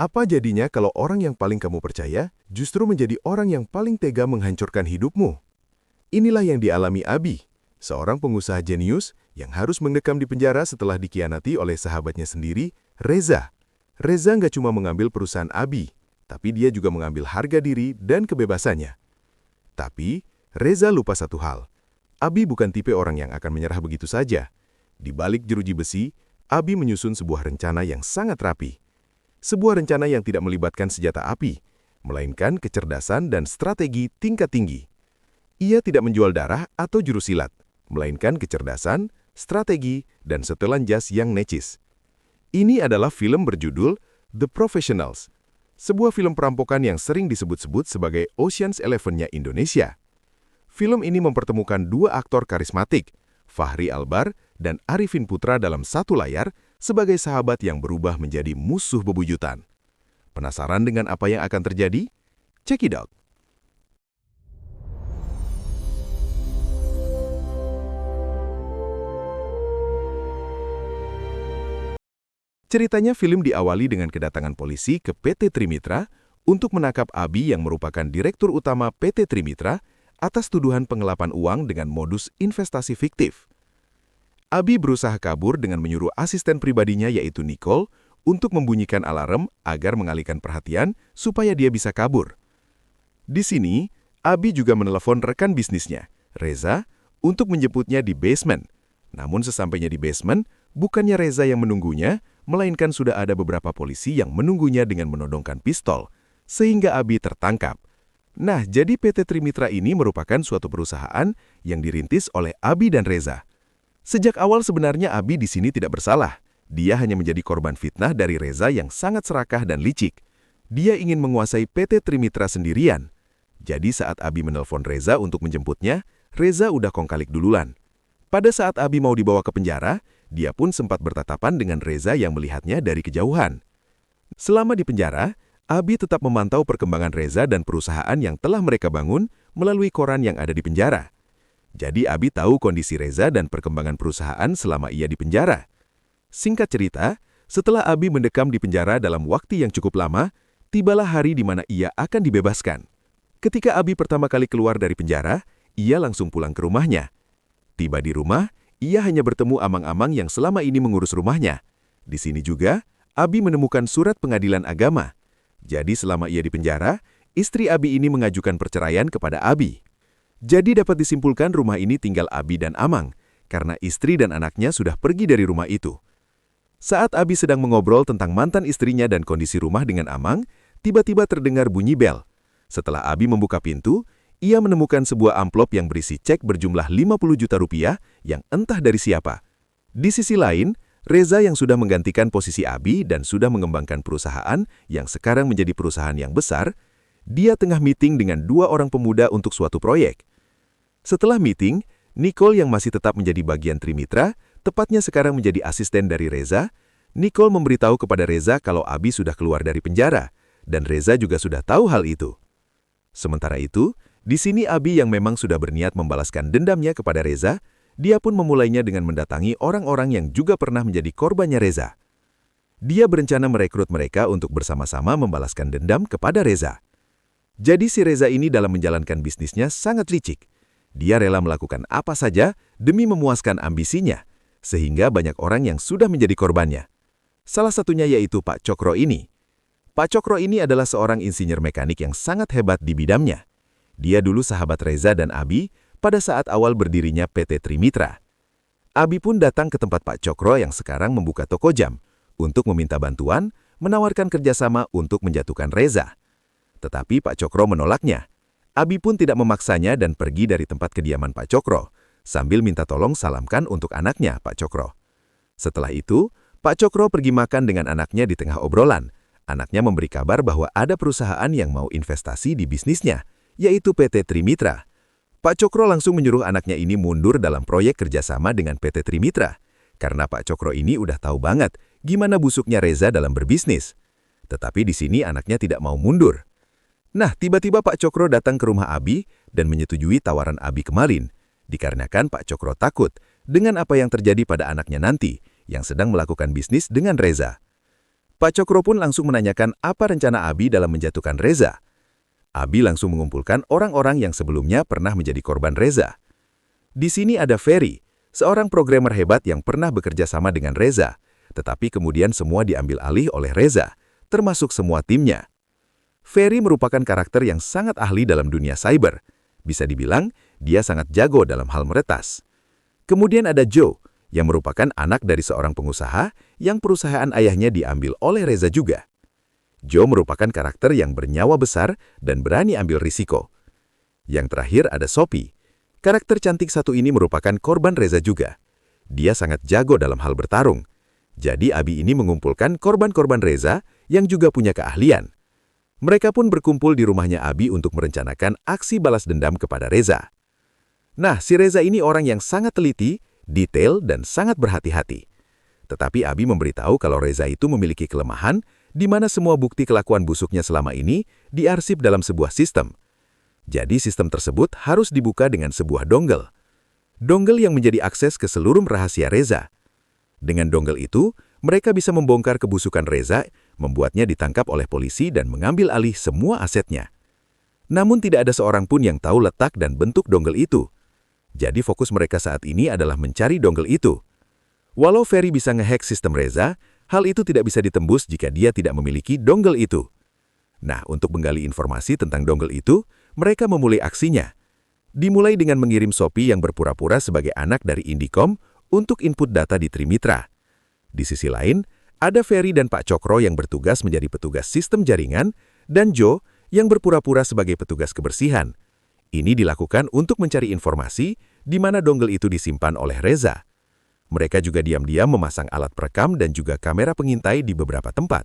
Apa jadinya kalau orang yang paling kamu percaya justru menjadi orang yang paling tega menghancurkan hidupmu? Inilah yang dialami Abi, seorang pengusaha jenius yang harus mendekam di penjara setelah dikhianati oleh sahabatnya sendiri, Reza. Reza nggak cuma mengambil perusahaan Abi, tapi dia juga mengambil harga diri dan kebebasannya. Tapi, Reza lupa satu hal. Abi bukan tipe orang yang akan menyerah begitu saja. Di balik jeruji besi, Abi menyusun sebuah rencana yang sangat rapi. Sebuah rencana yang tidak melibatkan senjata api, melainkan kecerdasan dan strategi tingkat tinggi. Ia tidak menjual darah atau jurus silat, melainkan kecerdasan, strategi, dan setelan jas yang necis. Ini adalah film berjudul The Professionals, sebuah film perampokan yang sering disebut-sebut sebagai Ocean's 11-nya Indonesia. Film ini mempertemukan dua aktor karismatik, Fachri Albar dan Arifin Putra dalam satu layar sebagai sahabat yang berubah menjadi musuh bebuyutan. Penasaran dengan apa yang akan terjadi? Check it out! Ceritanya film diawali dengan kedatangan polisi ke PT Trimitra untuk menangkap Abi yang merupakan direktur utama PT Trimitra atas tuduhan penggelapan uang dengan modus investasi fiktif. Abi berusaha kabur dengan menyuruh asisten pribadinya yaitu Nicole untuk membunyikan alarm agar mengalihkan perhatian supaya dia bisa kabur. Di sini, Abi juga menelepon rekan bisnisnya, Reza, untuk menjemputnya di basement. Namun sesampainya di basement, bukannya Reza yang menunggunya, melainkan sudah ada beberapa polisi yang menunggunya dengan menodongkan pistol, sehingga Abi tertangkap. Nah, jadi PT Trimitra ini merupakan suatu perusahaan yang dirintis oleh Abi dan Reza. Sejak awal sebenarnya Abi di sini tidak bersalah. Dia hanya menjadi korban fitnah dari Reza yang sangat serakah dan licik. Dia ingin menguasai PT Trimitra sendirian. Jadi saat Abi menelpon Reza untuk menjemputnya, Reza udah kongkalik duluan. Pada saat Abi mau dibawa ke penjara, dia pun sempat bertatapan dengan Reza yang melihatnya dari kejauhan. Selama di penjara, Abi tetap memantau perkembangan Reza dan perusahaan yang telah mereka bangun melalui koran yang ada di penjara. Jadi Abi tahu kondisi Reza dan perkembangan perusahaan selama ia di penjara. Singkat cerita, setelah Abi mendekam di penjara dalam waktu yang cukup lama, tibalah hari di mana ia akan dibebaskan. Ketika Abi pertama kali keluar dari penjara, ia langsung pulang ke rumahnya. Tiba di rumah, ia hanya bertemu amang-amang yang selama ini mengurus rumahnya. Di sini juga, Abi menemukan surat pengadilan agama. Jadi selama ia di penjara, istri Abi ini mengajukan perceraian kepada Abi. Jadi dapat disimpulkan rumah ini tinggal Abi dan Amang, karena istri dan anaknya sudah pergi dari rumah itu. Saat Abi sedang mengobrol tentang mantan istrinya dan kondisi rumah dengan Amang, tiba-tiba terdengar bunyi bel. Setelah Abi membuka pintu, ia menemukan sebuah amplop yang berisi cek berjumlah 50 juta rupiah yang entah dari siapa. Di sisi lain, Reza yang sudah menggantikan posisi Abi dan sudah mengembangkan perusahaan yang sekarang menjadi perusahaan yang besar, dia tengah meeting dengan dua orang pemuda untuk suatu proyek. Setelah meeting, Nicole yang masih tetap menjadi bagian Trimitra, tepatnya sekarang menjadi asisten dari Reza, Nicole memberitahu kepada Reza kalau Abi sudah keluar dari penjara, dan Reza juga sudah tahu hal itu. Sementara itu, di sini Abi yang memang sudah berniat membalaskan dendamnya kepada Reza, dia pun memulainya dengan mendatangi orang-orang yang juga pernah menjadi korbannya Reza. Dia berencana merekrut mereka untuk bersama-sama membalaskan dendam kepada Reza. Jadi si Reza ini dalam menjalankan bisnisnya sangat licik. Dia rela melakukan apa saja demi memuaskan ambisinya, sehingga banyak orang yang sudah menjadi korbannya. Salah satunya yaitu Pak Cokro ini. Pak Cokro ini adalah seorang insinyur mekanik yang sangat hebat di bidangnya. Dia dulu sahabat Reza dan Abi pada saat awal berdirinya PT Trimitra. Abi pun datang ke tempat Pak Cokro yang sekarang membuka toko jam untuk meminta bantuan, menawarkan kerjasama untuk menjatuhkan Reza. Tetapi Pak Cokro menolaknya. Abi pun tidak memaksanya dan pergi dari tempat kediaman Pak Cokro, sambil minta tolong salamkan untuk anaknya, Pak Cokro. Setelah itu, Pak Cokro pergi makan dengan anaknya di tengah obrolan. Anaknya memberi kabar bahwa ada perusahaan yang mau investasi di bisnisnya, yaitu PT Trimitra. Pak Cokro langsung menyuruh anaknya ini mundur dalam proyek kerjasama dengan PT Trimitra, karena Pak Cokro ini udah tahu banget gimana busuknya Reza dalam berbisnis. Tetapi di sini anaknya tidak mau mundur. Nah, tiba-tiba Pak Cokro datang ke rumah Abi dan menyetujui tawaran Abi kemarin, dikarenakan Pak Cokro takut dengan apa yang terjadi pada anaknya nanti yang sedang melakukan bisnis dengan Reza. Pak Cokro pun langsung menanyakan apa rencana Abi dalam menjatuhkan Reza. Abi langsung mengumpulkan orang-orang yang sebelumnya pernah menjadi korban Reza. Di sini ada Ferry, seorang programmer hebat yang pernah bekerja sama dengan Reza, tetapi kemudian semua diambil alih oleh Reza, termasuk semua timnya. Ferry merupakan karakter yang sangat ahli dalam dunia cyber. Bisa dibilang, dia sangat jago dalam hal meretas. Kemudian ada Joe, yang merupakan anak dari seorang pengusaha yang perusahaan ayahnya diambil oleh Reza juga. Joe merupakan karakter yang bernyawa besar dan berani ambil risiko. Yang terakhir ada Sophie. Karakter cantik satu ini merupakan korban Reza juga. Dia sangat jago dalam hal bertarung. Jadi Abi ini mengumpulkan korban-korban Reza yang juga punya keahlian. Mereka pun berkumpul di rumahnya Abi untuk merencanakan aksi balas dendam kepada Reza. Nah, si Reza ini orang yang sangat teliti, detail, dan sangat berhati-hati. Tetapi Abi memberitahu kalau Reza itu memiliki kelemahan di mana semua bukti kelakuan busuknya selama ini diarsip dalam sebuah sistem. Jadi sistem tersebut harus dibuka dengan sebuah dongle. Dongle yang menjadi akses ke seluruh rahasia Reza. Dengan dongle itu, mereka bisa membongkar kebusukan Reza, membuatnya ditangkap oleh polisi dan mengambil alih semua asetnya. Namun tidak ada seorang pun yang tahu letak dan bentuk dongle itu. Jadi fokus mereka saat ini adalah mencari dongle itu. Walau Ferry bisa ngehack sistem Reza, hal itu tidak bisa ditembus jika dia tidak memiliki dongle itu. Nah, untuk menggali informasi tentang dongle itu, mereka memulai aksinya. Dimulai dengan mengirim Sophie yang berpura-pura sebagai anak dari Indicom untuk input data di Trimitra. Di sisi lain, ada Ferry dan Pak Cokro yang bertugas menjadi petugas sistem jaringan, dan Joe yang berpura-pura sebagai petugas kebersihan. Ini dilakukan untuk mencari informasi di mana dongle itu disimpan oleh Reza. Mereka juga diam-diam memasang alat perekam dan juga kamera pengintai di beberapa tempat.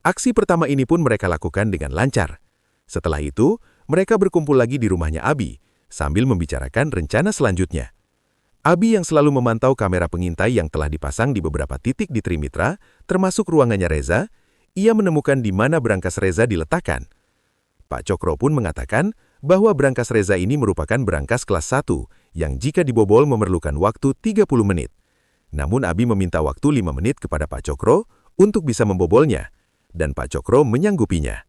Aksi pertama ini pun mereka lakukan dengan lancar. Setelah itu, mereka berkumpul lagi di rumahnya Abi, sambil membicarakan rencana selanjutnya. Abi yang selalu memantau kamera pengintai yang telah dipasang di beberapa titik di Trimitra, termasuk ruangannya Reza, ia menemukan di mana berangkas Reza diletakkan. Pak Cokro pun mengatakan bahwa berangkas Reza ini merupakan berangkas kelas 1 yang jika dibobol memerlukan waktu 30 menit. Namun Abi meminta waktu 5 menit kepada Pak Cokro untuk bisa membobolnya, dan Pak Cokro menyanggupinya.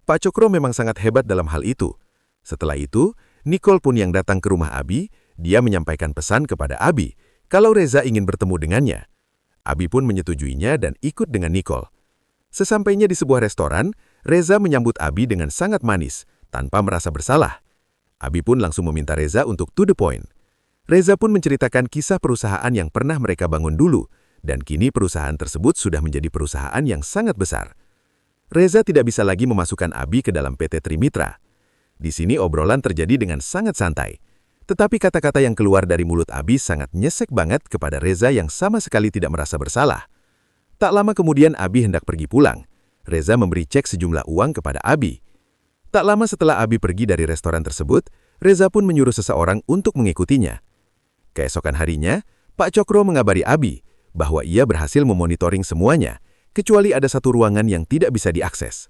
Pak Cokro memang sangat hebat dalam hal itu. Setelah itu, Nicole pun yang datang ke rumah Abi, dia menyampaikan pesan kepada Abi kalau Reza ingin bertemu dengannya. Abi pun menyetujuinya dan ikut dengan Nicole. Sesampainya di sebuah restoran, Reza menyambut Abi dengan sangat manis, tanpa merasa bersalah. Abi pun langsung meminta Reza untuk to the point. Reza pun menceritakan kisah perusahaan yang pernah mereka bangun dulu, dan kini perusahaan tersebut sudah menjadi perusahaan yang sangat besar. Reza tidak bisa lagi memasukkan Abi ke dalam PT Trimitra. Di sini obrolan terjadi dengan sangat santai. Tetapi kata-kata yang keluar dari mulut Abi sangat nyesek banget kepada Reza yang sama sekali tidak merasa bersalah. Tak lama kemudian Abi hendak pergi pulang. Reza memberi cek sejumlah uang kepada Abi. Tak lama setelah Abi pergi dari restoran tersebut, Reza pun menyuruh seseorang untuk mengikutinya. Keesokan harinya, Pak Cokro mengabari Abi bahwa ia berhasil memonitoring semuanya, kecuali ada satu ruangan yang tidak bisa diakses.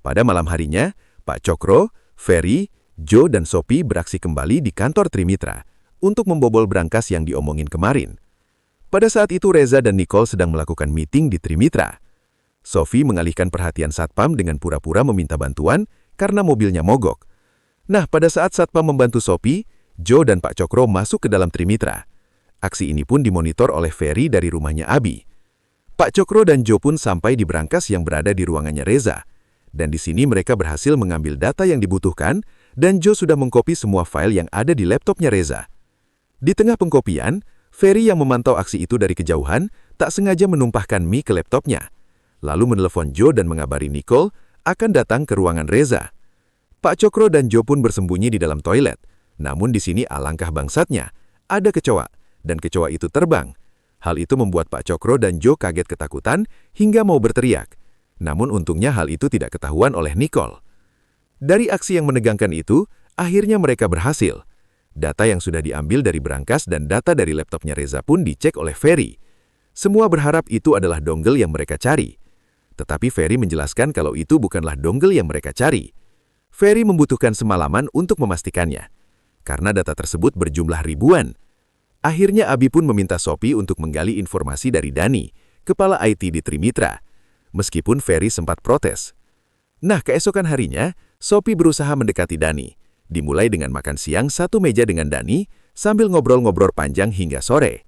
Pada malam harinya, Pak Cokro, Ferry, Joe, dan Sophie beraksi kembali di kantor Trimitra untuk membobol berangkas yang diomongin kemarin. Pada saat itu Reza dan Nicole sedang melakukan meeting di Trimitra. Sophie mengalihkan perhatian Satpam dengan pura-pura meminta bantuan karena mobilnya mogok. Nah, pada saat Satpam membantu Sophie, Joe dan Pak Cokro masuk ke dalam Trimitra. Aksi ini pun dimonitor oleh Ferry dari rumahnya Abi. Pak Cokro dan Joe pun sampai di berangkas yang berada di ruangannya Reza. Dan di sini mereka berhasil mengambil data yang dibutuhkan, dan Joe sudah mengkopi semua file yang ada di laptopnya Reza. Di tengah pengkopian, Ferry yang memantau aksi itu dari kejauhan, tak sengaja menumpahkan mie ke laptopnya. Lalu menelepon Joe dan mengabari Nicole akan datang ke ruangan Reza. Pak Cokro dan Joe pun bersembunyi di dalam toilet. Namun di sini alangkah bangsatnya, ada kecoa, dan kecoa itu terbang. Hal itu membuat Pak Cokro dan Joe kaget ketakutan hingga mau berteriak. Namun untungnya hal itu tidak ketahuan oleh Nicole. Dari aksi yang menegangkan itu, akhirnya mereka berhasil. Data yang sudah diambil dari berangkas dan data dari laptopnya Reza pun dicek oleh Ferry. Semua berharap itu adalah dongle yang mereka cari. Tetapi Ferry menjelaskan kalau itu bukanlah dongle yang mereka cari. Ferry membutuhkan semalaman untuk memastikannya, karena data tersebut berjumlah ribuan. Akhirnya Abi pun meminta Sophie untuk menggali informasi dari Dani, kepala IT di Trimitra. meskipun Ferry sempat protes. Nah, keesokan harinya, Sophie berusaha mendekati Dani. Dimulai dengan makan siang satu meja dengan Dani, sambil ngobrol-ngobrol panjang hingga sore.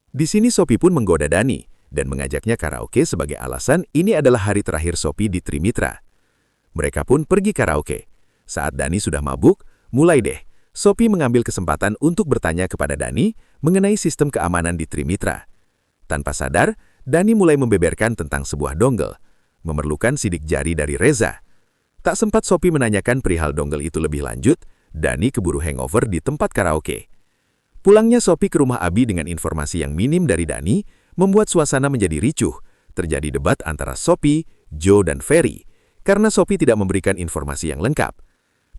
Di sini Sophie pun menggoda Dani, dan mengajaknya karaoke sebagai alasan ini adalah hari terakhir Sophie di Trimitra. Mereka pun pergi karaoke. Saat Dani sudah mabuk, mulai deh, Sophie mengambil kesempatan untuk bertanya kepada Dani mengenai sistem keamanan di Trimitra. Tanpa sadar, Dani mulai membeberkan tentang sebuah dongle, memerlukan sidik jari dari Reza. Tak sempat Sophie menanyakan perihal dongle itu lebih lanjut, Dani keburu hangover di tempat karaoke. Pulangnya Sophie ke rumah Abi dengan informasi yang minim dari Dani, membuat suasana menjadi ricuh. Terjadi debat antara Sophie, Joe, dan Ferry, karena Sophie tidak memberikan informasi yang lengkap.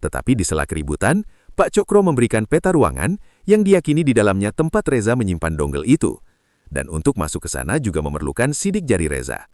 Tetapi di sela keributan, Pak Cokro memberikan peta ruangan yang diyakini di dalamnya tempat Reza menyimpan dongle itu. Dan untuk masuk ke sana juga memerlukan sidik jari Reza.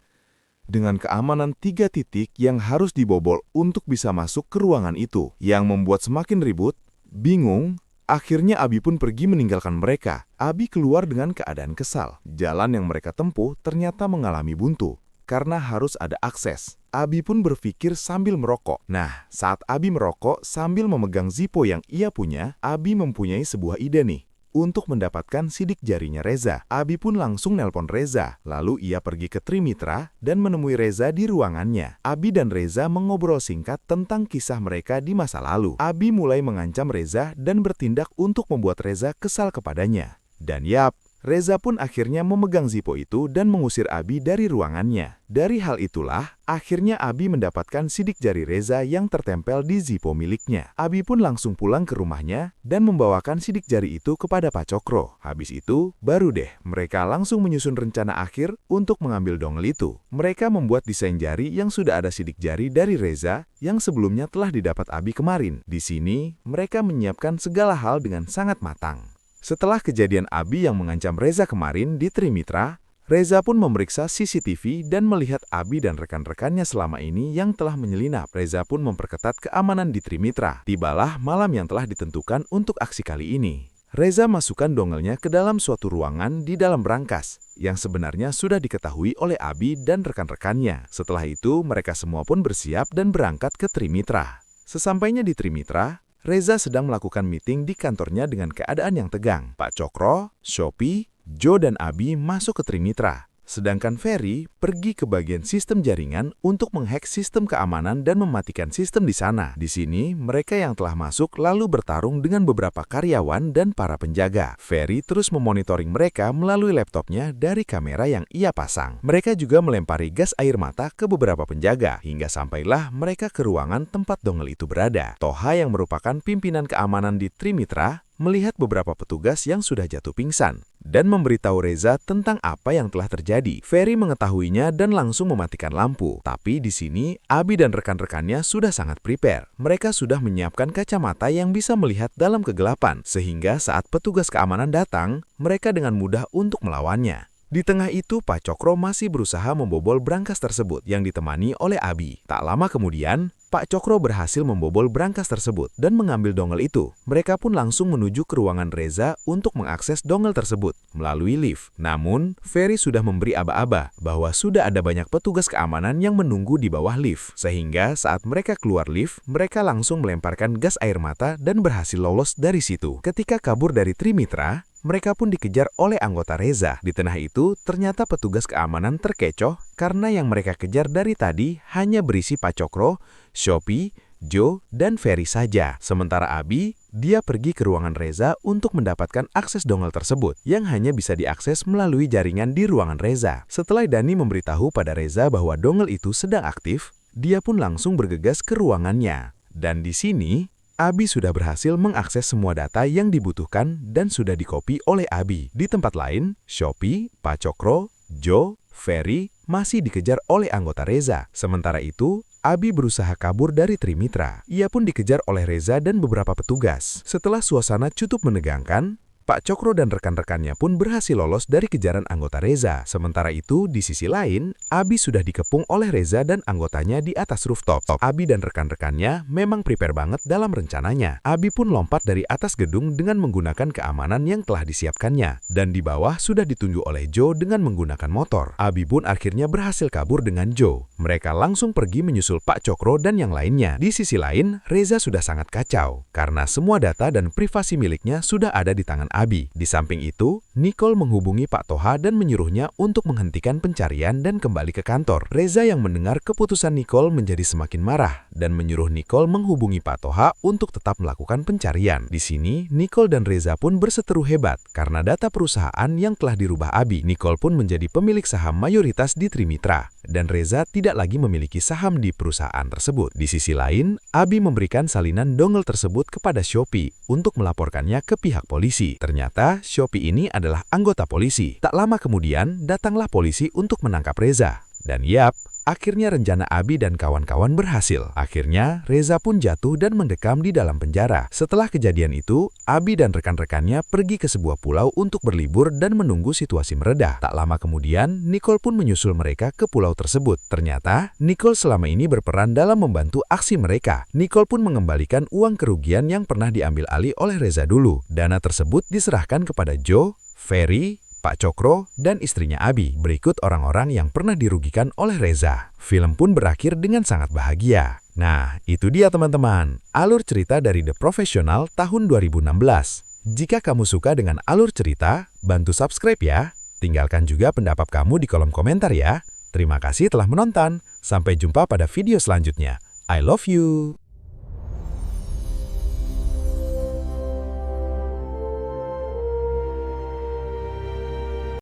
Dengan keamanan 3 titik yang harus dibobol untuk bisa masuk ke ruangan itu, yang membuat semakin ribut, bingung, akhirnya Abi pun pergi meninggalkan mereka. Abi keluar dengan keadaan kesal. Jalan yang mereka tempuh ternyata mengalami buntu, karena harus ada akses. Abi pun berpikir sambil merokok. Nah, saat Abi merokok sambil memegang Zippo yang ia punya, Abi mempunyai sebuah ide nih. Untuk mendapatkan sidik jarinya Reza, Abi pun langsung nelpon Reza. Lalu ia pergi ke Trimitra dan menemui Reza di ruangannya. Abi dan Reza mengobrol singkat tentang kisah mereka di masa lalu. Abi mulai mengancam Reza dan bertindak untuk membuat Reza kesal kepadanya. Dan yap, Reza pun akhirnya memegang Zippo itu dan mengusir Abi dari ruangannya. Dari hal itulah, akhirnya Abi mendapatkan sidik jari Reza yang tertempel di Zippo miliknya. Abi pun langsung pulang ke rumahnya dan membawakan sidik jari itu kepada Pak Cokro. Habis itu, baru deh mereka langsung menyusun rencana akhir untuk mengambil dongle itu. Mereka membuat desain jari yang sudah ada sidik jari dari Reza yang sebelumnya telah didapat Abi kemarin. Di sini, mereka menyiapkan segala hal dengan sangat matang. Setelah kejadian Abi yang mengancam Reza kemarin di Trimitra, Reza pun memeriksa CCTV dan melihat Abi dan rekan-rekannya selama ini yang telah menyelinap. Reza pun memperketat keamanan di Trimitra. Tibalah malam yang telah ditentukan untuk aksi kali ini. Reza masukkan dongelnya ke dalam suatu ruangan di dalam brankas, yang sebenarnya sudah diketahui oleh Abi dan rekan-rekannya. Setelah itu, mereka semua pun bersiap dan berangkat ke Trimitra. Sesampainya di Trimitra, Reza sedang melakukan meeting di kantornya dengan keadaan yang tegang. Pak Cokro, Sophie, Joe, dan Abi masuk ke Trimitra. Sedangkan Ferry pergi ke bagian sistem jaringan untuk menghack sistem keamanan dan mematikan sistem di sana. Di sini, mereka yang telah masuk lalu bertarung dengan beberapa karyawan dan para penjaga. Ferry terus memonitoring mereka melalui laptopnya dari kamera yang ia pasang. Mereka juga melempari gas air mata ke beberapa penjaga, hingga sampailah mereka ke ruangan tempat dongle itu berada. Toha yang merupakan pimpinan keamanan di Trimitra melihat beberapa petugas yang sudah jatuh pingsan dan memberitahu Reza tentang apa yang telah terjadi. Ferry mengetahuinya dan langsung mematikan lampu. Tapi di sini, Abi dan rekan-rekannya sudah sangat prepare. Mereka sudah menyiapkan kacamata yang bisa melihat dalam kegelapan, sehingga saat petugas keamanan datang, mereka dengan mudah untuk melawannya. Di tengah itu, Pak Cokro masih berusaha membobol brankas tersebut yang ditemani oleh Abi. Tak lama kemudian, Pak Cokro berhasil membobol brankas tersebut dan mengambil dongle itu. Mereka pun langsung menuju ke ruangan Reza untuk mengakses dongle tersebut melalui lift. Namun, Ferry sudah memberi aba-aba bahwa sudah ada banyak petugas keamanan yang menunggu di bawah lift. Sehingga saat mereka keluar lift, mereka langsung melemparkan gas air mata dan berhasil lolos dari situ. Ketika kabur dari Trimitra, mereka pun dikejar oleh anggota Reza. Di tengah itu, ternyata petugas keamanan terkecoh karena yang mereka kejar dari tadi hanya berisi Pak Cokro, Sophie, Joe, dan Ferry saja. Sementara Abi, dia pergi ke ruangan Reza untuk mendapatkan akses dongle tersebut yang hanya bisa diakses melalui jaringan di ruangan Reza. Setelah Dani memberitahu pada Reza bahwa dongle itu sedang aktif, dia pun langsung bergegas ke ruangannya. Dan di sini, Abi sudah berhasil mengakses semua data yang dibutuhkan dan sudah dikopi oleh Abi. Di tempat lain, Sophie, Pak Cokro, Joe, Ferry masih dikejar oleh anggota Reza. Sementara itu, Abi berusaha kabur dari Trimitra. Ia pun dikejar oleh Reza dan beberapa petugas. Setelah suasana cukup menegangkan, Pak Cokro dan rekan-rekannya pun berhasil lolos dari kejaran anggota Reza. Sementara itu, di sisi lain, Abi sudah dikepung oleh Reza dan anggotanya di atas rooftop. Abi dan rekan-rekannya memang prepare banget dalam rencananya. Abi pun lompat dari atas gedung dengan menggunakan keamanan yang telah disiapkannya. Dan di bawah sudah ditunjuk oleh Joe dengan menggunakan motor. Abi pun akhirnya berhasil kabur dengan Joe. Mereka langsung pergi menyusul Pak Cokro dan yang lainnya. Di sisi lain, Reza sudah sangat kacau karena semua data dan privasi miliknya sudah ada di tangan Abi. Di samping itu, Nicole menghubungi Pak Toha dan menyuruhnya untuk menghentikan pencarian dan kembali ke kantor. Reza yang mendengar keputusan Nicole menjadi semakin marah dan menyuruh Nicole menghubungi Pak Toha untuk tetap melakukan pencarian. Di sini, Nicole dan Reza pun berseteru hebat karena data perusahaan yang telah dirubah Abi. Nicole pun menjadi pemilik saham mayoritas di Trimitra dan Reza tidak lagi memiliki saham di perusahaan tersebut. Di sisi lain, Abi memberikan salinan dongle tersebut kepada Shopee untuk melaporkannya ke pihak polisi. Ternyata, Shopee ini adalah anggota polisi. Tak lama kemudian, datanglah polisi untuk menangkap Reza. Dan yap, akhirnya rencana Abi dan kawan-kawan berhasil. Akhirnya, Reza pun jatuh dan mendekam di dalam penjara. Setelah kejadian itu, Abi dan rekan-rekannya pergi ke sebuah pulau untuk berlibur dan menunggu situasi mereda. Tak lama kemudian, Nicole pun menyusul mereka ke pulau tersebut. Ternyata, Nicole selama ini berperan dalam membantu aksi mereka. Nicole pun mengembalikan uang kerugian yang pernah diambil alih oleh Reza dulu. Dana tersebut diserahkan kepada Joe, Ferry, Pak Cokro, dan istrinya Abi, berikut orang-orang yang pernah dirugikan oleh Reza. Film pun berakhir dengan sangat bahagia. Nah, itu dia teman-teman, alur cerita dari The Professional tahun 2016. Jika kamu suka dengan alur cerita, bantu subscribe ya. Tinggalkan juga pendapat kamu di kolom komentar ya. Terima kasih telah menonton. Sampai jumpa pada video selanjutnya. I love you.